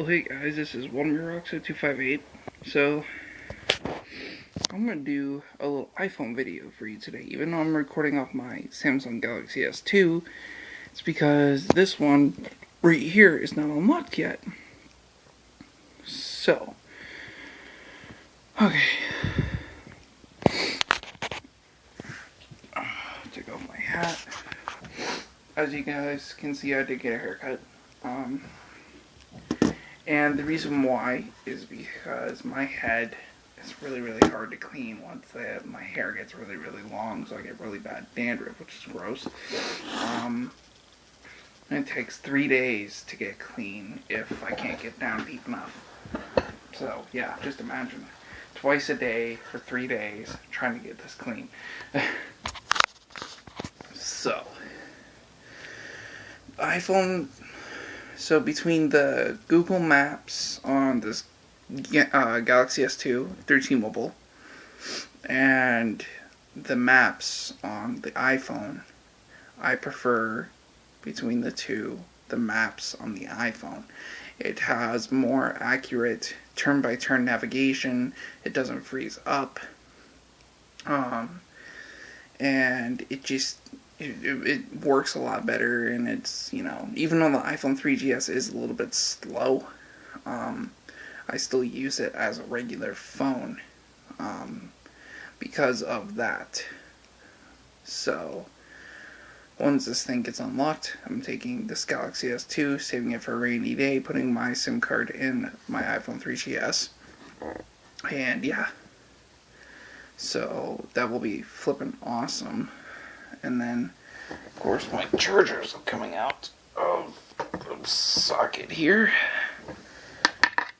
Well, hey guys, this is OneMeroxo258. So, I'm gonna do a little iPhone video for you today. Even though I'm recording off my Samsung Galaxy S2, it's because this one right here is not unlocked yet. So, okay. Take off my hat. As you guys can see, I did get a haircut. And the reason why is because my head is really hard to clean once my hair gets really long, so I get really bad dandruff, which is gross. And it takes 3 days to get clean if I can't get down deep enough. So yeah, just imagine twice a day for 3 days trying to get this clean. So iPhone. So between the Google Maps on this Galaxy S2 through T-Mobile and the maps on the iPhone, I prefer, between the two, the maps on the iPhone. It has more accurate turn-by-turn navigation. It doesn't freeze up. And it just... It works a lot better, and it's, even though the iPhone 3GS is a little bit slow, I still use it as a regular phone, because of that. So, once this thing gets unlocked, I'm taking this Galaxy S2, saving it for a rainy day, putting my SIM card in my iPhone 3GS, and yeah. So, that will be flippin' awesome. And then, of course, my chargers are coming out of the socket here.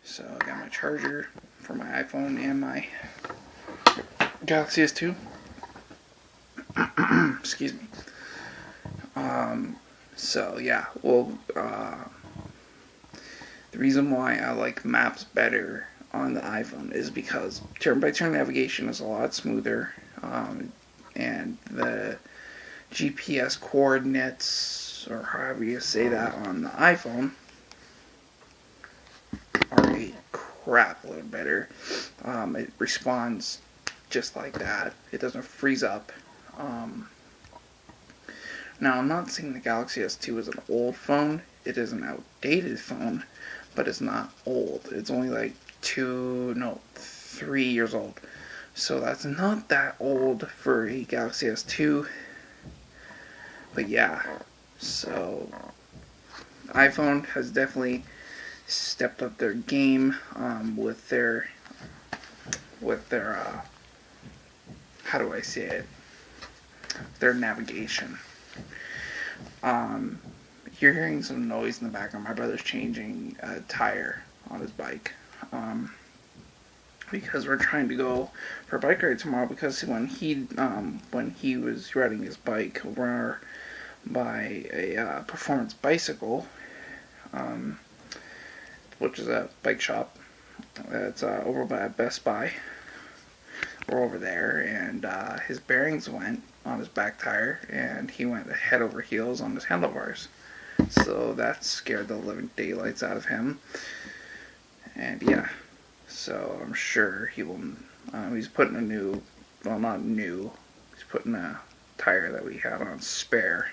So I got my charger for my iPhone and my Galaxy S2. Excuse me. So yeah, well, the reason why I like maps better on the iPhone is because turn-by-turn navigation is a lot smoother, and the GPS coordinates, or however you say that on the iPhone, are a crap load better. It responds just like that. It doesn't freeze up. Now, I'm not saying the Galaxy S2 is an old phone. It is an outdated phone, but it's not old. It's only like 3 years old. So that's not that old for a Galaxy S2. But yeah, so iPhone has definitely stepped up their game with their how do I say it? Their navigation. You're hearing some noise in the background. My brother's changing a tire on his bike. Because we're trying to go for a bike ride tomorrow, because when he was riding his bike over by a performance bicycle, which is a bike shop that's over by Best Buy. We're over there, and his bearings went on his back tire, and he went head over heels on his handlebars. So that scared the living daylights out of him. And yeah, so I'm sure he will. He's putting a new, well, not new. He's putting a tire that we had on spare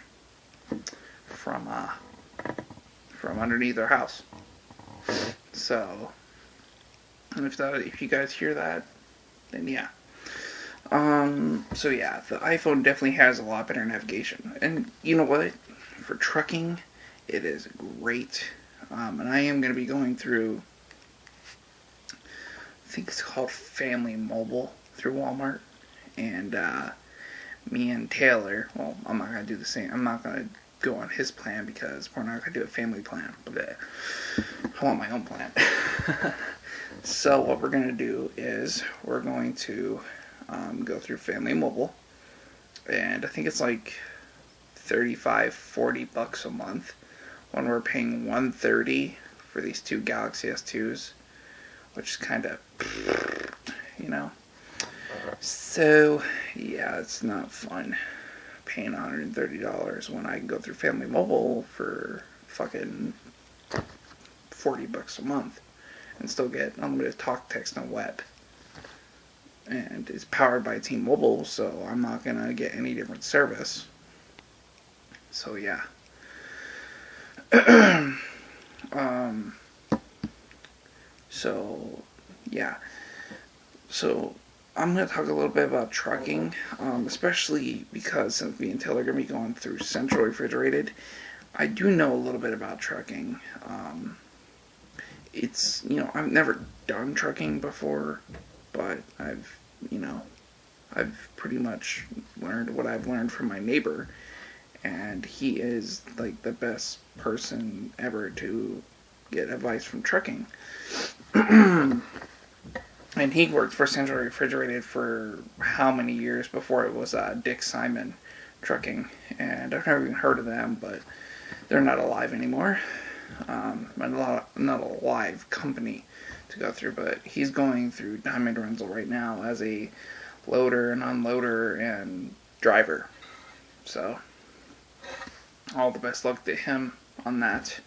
from underneath our house. So, and if you guys hear that, then yeah. So yeah, the iPhone definitely has a lot better navigation, and you know what? For trucking, it is great. And I am going to be going through, I think it's called Family Mobile, through Walmart, and me and Taylor, well, I'm not going to do the same, I'm not going to go on his plan because we're not going to do a family plan, but I want my own plan. So what we're going to do is we're going to go through Family Mobile, and I think it's like $35-40 a month, when we're paying $130 for these two Galaxy S2s, which is kind of, so yeah, it's not fun paying $130 when I can go through Family Mobile for fucking $40 a month and still get unlimited talk, text, and web. And it's powered by T-Mobile, so I'm not gonna get any different service. So yeah. So yeah. So I'm gonna talk a little bit about trucking, especially because since me and Taylor are gonna be going through Central Refrigerated, I do know a little bit about trucking. It's, I've never done trucking before, but I've pretty much learned what I've learned from my neighbor, and he is like the best person ever to get advice from trucking. And he worked for Central Refrigerated for how many years before it was Dick Simon Trucking, and I've never even heard of them, but they're not alive anymore. Not a live company to go through, but he's going through Diamond Rental right now as a loader and unloader and driver. So, all the best luck to him on that.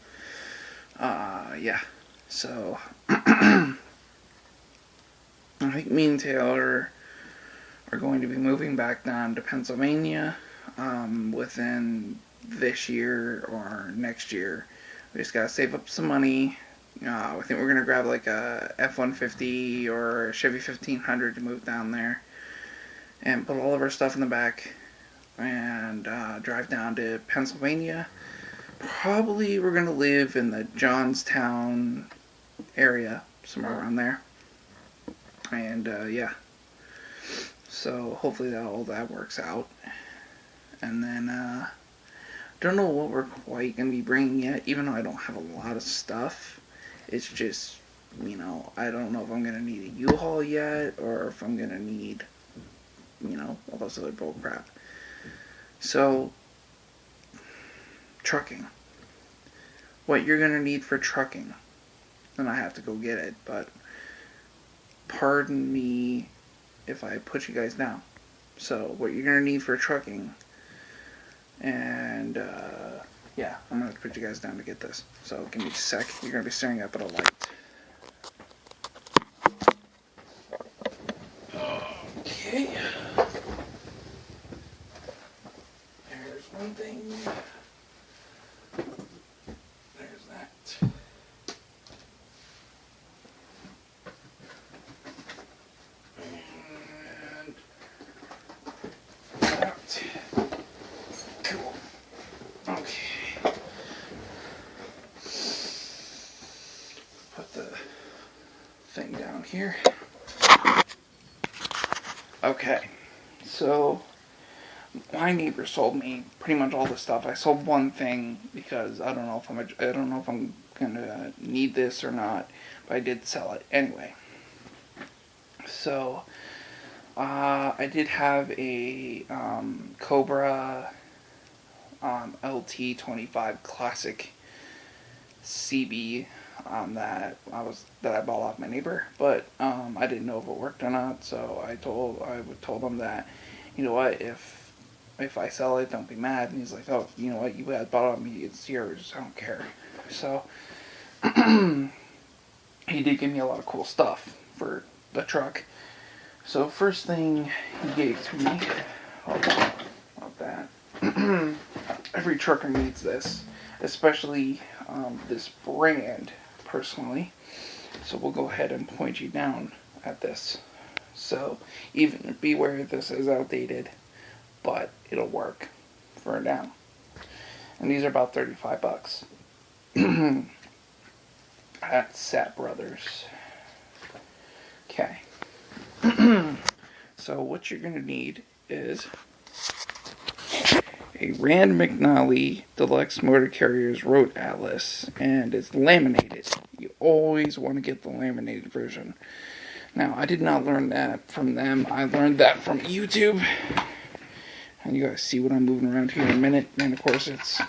Yeah. So, I think me and Taylor are going to be moving back down to Pennsylvania within this year or next year. We just gotta save up some money. I think we're gonna grab like a F-150 or a Chevy 1500 to move down there and put all of our stuff in the back and drive down to Pennsylvania. Probably we're gonna live in the Johnstown area, somewhere around there. And yeah, so hopefully all that works out. And then don't know what we're quite going to be bringing yet, even though I don't have a lot of stuff. It's just, I don't know if I'm going to need a U-Haul yet, or if I'm going to need, all those other bull crap. So, trucking. What you're going to need for trucking, and I have to go get it, but pardon me if I put you guys down. So, what you're going to need for trucking, and yeah, I'm going to put you guys down to get this. So give me a sec. You're going to be staring up at a light. Okay. There's one thing. There's that. And that. Cool. Okay. Put the thing down here. Okay. So my neighbor sold me pretty much all the stuff. I sold one thing because I don't know if I'm gonna need this or not, but I did sell it anyway. So I did have a Cobra LT25 Classic CB that I bought off my neighbor, but I didn't know if it worked or not. So I told him that, you know what, if I sell it, don't be mad. And he's like, oh, you know what, you had bought it off me, it's yours, I don't care. So he did give me a lot of cool stuff for the truck. So first thing he gave to me, about that. Every trucker needs this, especially this brand, personally. So we'll go ahead and point you down at this. So even beware, this is outdated, but it'll work for now. And these are about $35. At Sat Brothers. Okay. So what you're going to need is a Rand McNally Deluxe Motor Carriers Road Atlas, and it's laminated. You always want to get the laminated version. Now, I did not learn that from them. I learned that from YouTube. And you guys see what I'm moving around here in a minute, and of course it's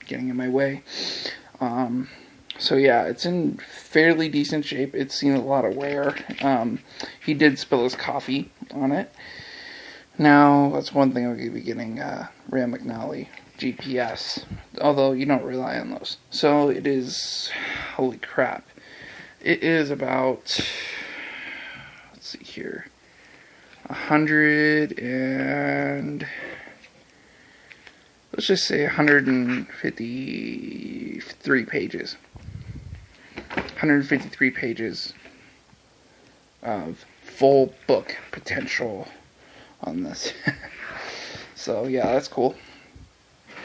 getting in my way. So yeah, it's in fairly decent shape. It's seen a lot of wear. He did spill his coffee on it. Now, that's one thing I'm going to be getting, Rand McNally GPS, although you don't rely on those. So it is, holy crap, It is about, let's see here, 100 and, let's just say 153 pages. 153 pages of full book potential on this. So yeah, that's cool.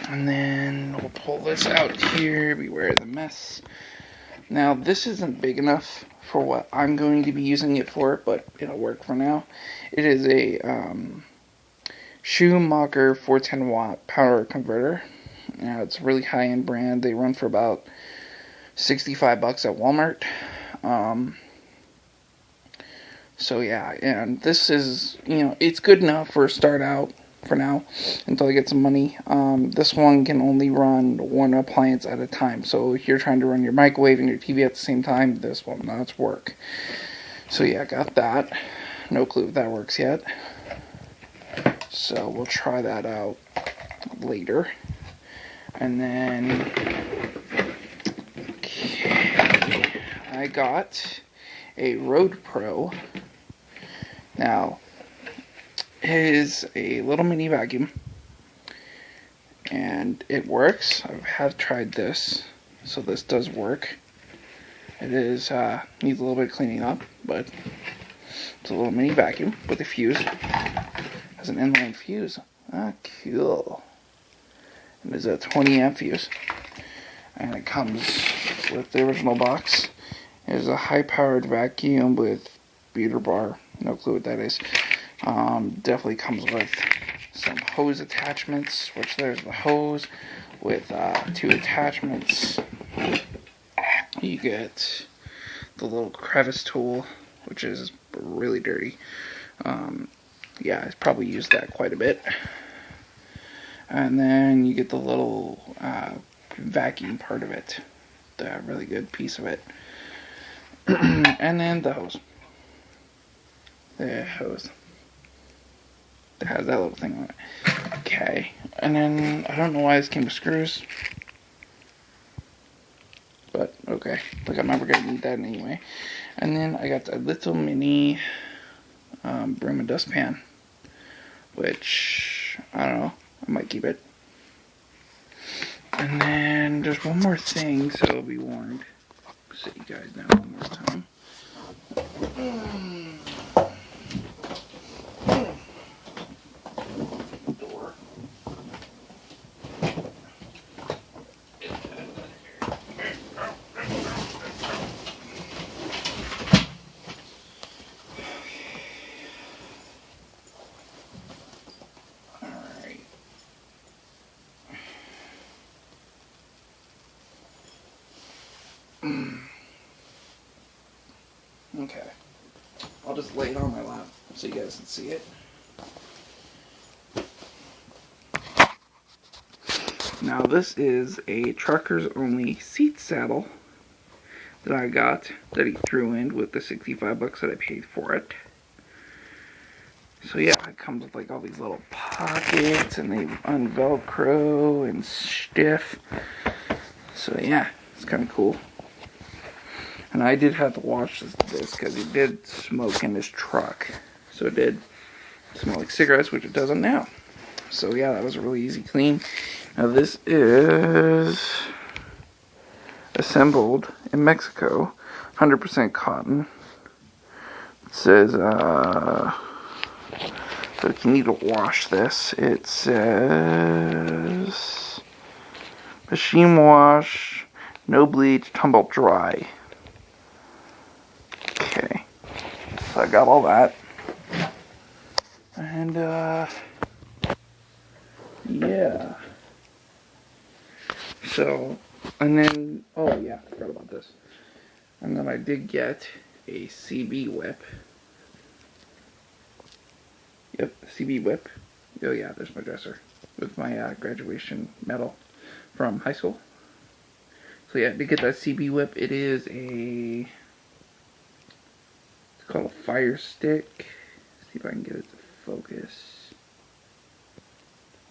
And then we'll pull this out here. Beware the mess. Now this isn't big enough for what I'm going to be using it for, but it'll work for now. It is a Schumacher 410 watt power converter. Now it's a really high-end brand. They run for about $65 at Walmart. So yeah, and this is, it's good enough for a start out for now until I get some money. This one can only run one appliance at a time. So if you're trying to run your microwave and your TV at the same time, this will not work. So yeah, I got that. No clue if that works yet. So we'll try that out later. And then I got a Road Pro. Now, it is a little mini vacuum, and it works. I have tried this, so this does work. It is needs a little bit of cleaning up, but it's a little mini vacuum with a fuse. It has an inline fuse. Ah, cool. It is a 20 amp fuse, and it comes with the original box. It is a high-powered vacuum with beater bar. No clue what that is. Definitely comes with some hose attachments, which there's the hose with 2 attachments. You get the little crevice tool, which is really dirty. Yeah, I've probably used that quite a bit. And then you get the little vacuum part of it, the really good piece of it. And then the hose. The hose. It has that little thing on it. Okay. And then, I don't know why this came with screws. But, okay. Like, I'm never going to need that anyway. And then, I got a little mini broom and dustpan. Which, I don't know. I might keep it. And then, there's one more thing, so it'll be warned. Sit you guys down one more time. Door. Alright. Okay. I'll just lay it on my lap so you guys can see it. Now this is a truckers only seat saddle that I got that he threw in with the $65 that I paid for it. So yeah, it comes with like all these little pockets and they unvelcro and stiff. So yeah, it's kind of cool. And I did have to wash this because it did smoke in this truck. So it did smell like cigarettes, which it doesn't now. So yeah, that was a really easy clean. Now this is assembled in Mexico, 100% cotton. It says, so if you need to wash this, it says, machine wash, no bleach, tumble dry. Okay, so I got all that. And, yeah. So, and then, oh yeah, I forgot about this. And then I did get a CB whip. Yep, CB whip. Oh yeah, there's my dresser with my graduation medal from high school. So yeah, to get that CB whip, it is a, it's called a fire stick. Let's see if I can get it to focus.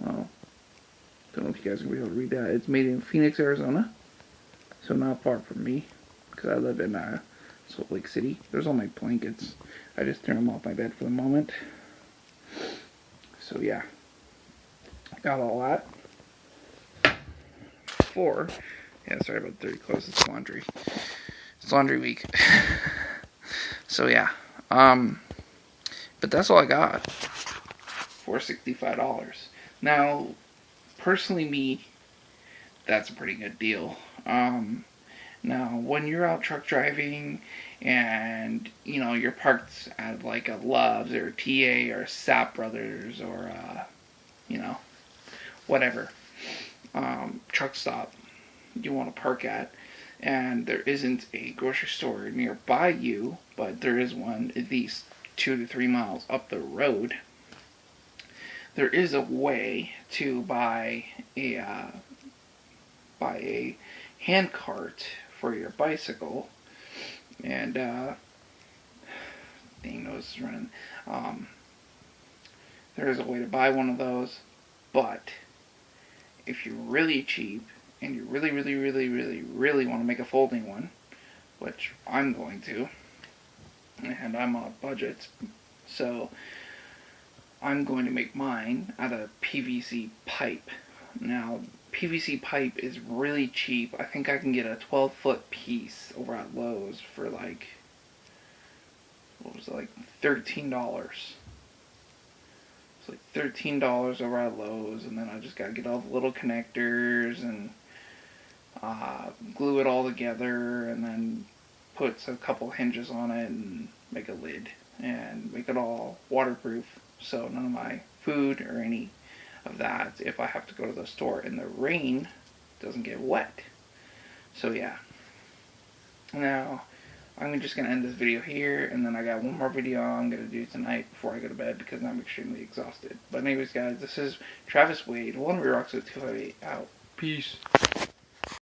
Well, don't know if you guys will be able to read that. It's made in Phoenix, Arizona, so not far from me, because I live in Salt Lake City. There's all my blankets. I just threw them off my bed for the moment. So yeah, got all that. Floor. Yeah, sorry about dirty clothes. It's laundry. It's laundry week. So yeah, but that's all I got for $65. Now, personally, me, that's a pretty good deal. Now, when you're out truck driving and, you know, you're parked at like a Love's or a TA or a Sap Brothers or, you know, whatever, truck stop you want to park at, and there isn't a grocery store nearby you, but there is one at least 2 to 3 miles up the road, there is a way to buy a hand cart for your bicycle. And dang, nose is running. There is a way to buy one of those, but if you're really cheap and you really want to make a folding one, which I'm going to, and I'm on a budget, so I'm going to make mine out of PVC pipe. Now, PVC pipe is really cheap. I think I can get a 12-foot piece over at Lowe's for like, what was it, like $13. It's like $13 over at Lowe's, and then I just gotta get all the little connectors and glue it all together, and then put a couple hinges on it and make a lid and make it all waterproof, so none of my food or any of that, if I have to go to the store in the rain, doesn't get wet. So yeah. Now, I'm just going to end this video here, and then I got one more video I'm going to do tonight before I go to bed because I'm extremely exhausted. But anyways, guys, this is Travis Wade, One Way Rocks with 258 out. Peace.